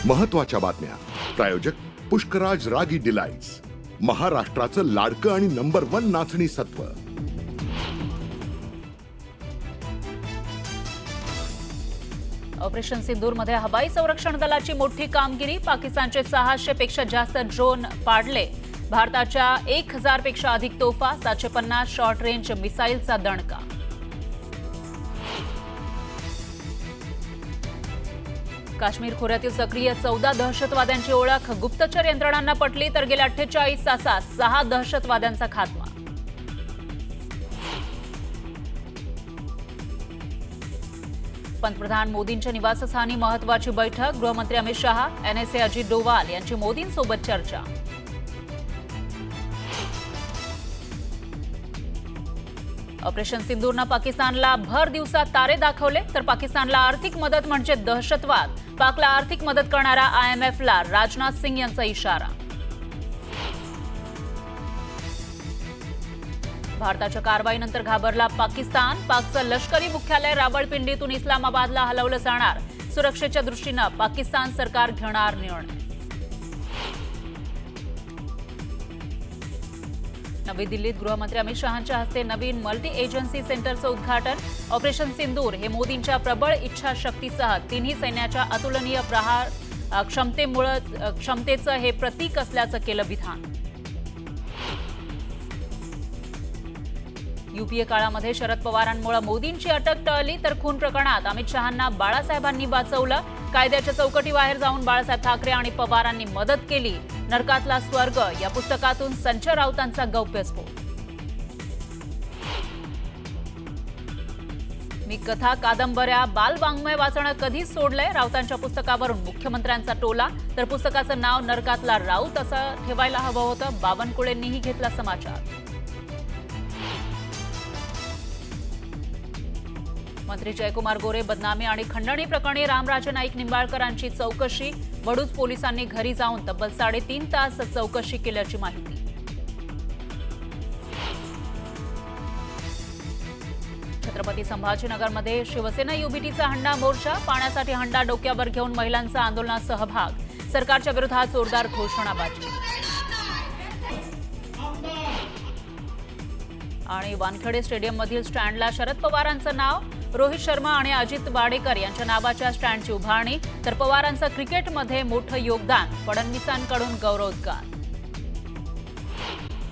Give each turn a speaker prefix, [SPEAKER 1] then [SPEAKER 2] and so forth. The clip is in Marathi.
[SPEAKER 1] महत्त्वाच्या बातम्या. प्रायोजक पुष्कराज रागी डिलाइट्स, महाराष्ट्राचं लाडकं आणि नंबर 1 नाचणी सत्व.
[SPEAKER 2] ऑपरेशन सिंदूरमध्ये हवाई संरक्षण दलाची मोठी कामगिरी. पाकिस्तानचे 600 पेक्षा जास्त ड्रोन पाडले. भारताच्या 1000 पेक्षा अधिक तोफा, 750 शॉर्ट रेंज मिसाईलचा दणका. काश्मीर खोऱ्यातील सक्रिय 14 दहशतवाद्यांची ओळख. गुप्तचर यंत्रणांना पटली तर गेल्या 48 तासात 6 दहशतवाद्यांचा खात्मा. पंतप्रधान मोदींच्या निवासस्थानी महत्वाची बैठक. गृहमंत्री अमित शहा, एनएसए अजित डोवाल यांची मोदींसोबत चर्चा. ऑपरेशन सिंदूरनं पाकिस्तानला भर दिवसात तारे दाखवले, तर पाकिस्तानला आर्थिक मदत म्हणजे दहशतवाद. पाकला आर्थिक मदत करणाऱ्या आयएमएफला राजनाथ सिंग यांचा इशारा. भारताच्या कारवाईनंतर घाबरला पाकिस्तान. पाकचं लष्करी मुख्यालय रावळपिंडीतून इस्लामाबादला हलवलं जाणार. सुरक्षेच्या दृष्टीनं पाकिस्तान सरकार घेणार निर्णय. नवी दिल्लीत गृहमंत्री अमित शहांच्या हस्ते नवीन मल्टी एजन्सी सेंटरचं उद्घाटन. ऑपरेशन सिंदूर हे मोदींच्या प्रबळ इच्छाशक्तीसह तिन्ही सैन्याच्या अतुलनीय प्रहार क्षमतेचं हे प्रतीक असल्याचं केलं विधान. यूपीए काळामध्ये शरद पवारांमुळे मोदींची अटक टळली, तर खून प्रकरणात अमित शहांना बाळासाहेबांनी वाचवलं. कायद्याच्या चौकटीबाहेर जाऊन बाळासाहेब ठाकरे आणि पवारांनी मदत केली. नरकातला स्वर्ग या पुस्तकातून संजय राऊतांचा गौप्यस्फोट. मी कथा, कादंबऱ्या, बालवाङ्मय वाचणं कधीच सोडलंय. राऊतांच्या पुस्तकावरून मुख्यमंत्र्यांचा टोला, तर पुस्तकाचं नाव नरकातला राऊत असं ठेवायला हवं होतं. बावनकुळेंनीही घेतला समाचार. मंत्री जयकुमार गोरे बदनामी आणि खंडणी प्रकरणी रामराजे नाईक निंबाळकरांची चौकशी. वडूज पोलिसांनी घरी जाऊन तब्बल 3.5 तास चौकशी केल्याची माहिती. छत्रपती संभाजीनगरमध्ये शिवसेना युबीटीचा हंडा मोर्चा. पाण्यासाठी हंडा डोक्यावर घेऊन महिलांचा आंदोलनात सहभाग. सरकारच्या विरोधात जोरदार घोषणाबाजी. आणि वानखेडे स्टेडियममधील स्टँडला शरद पवारांचं नाव. रोहित शर्मा आणि अजित वाडेकर यांच्या नावाच्या स्टँडची उभारणी. तर पवारांचं क्रिकेटमध्ये मोठं योगदान. फडणवीसांकडून गौरवोद्गार.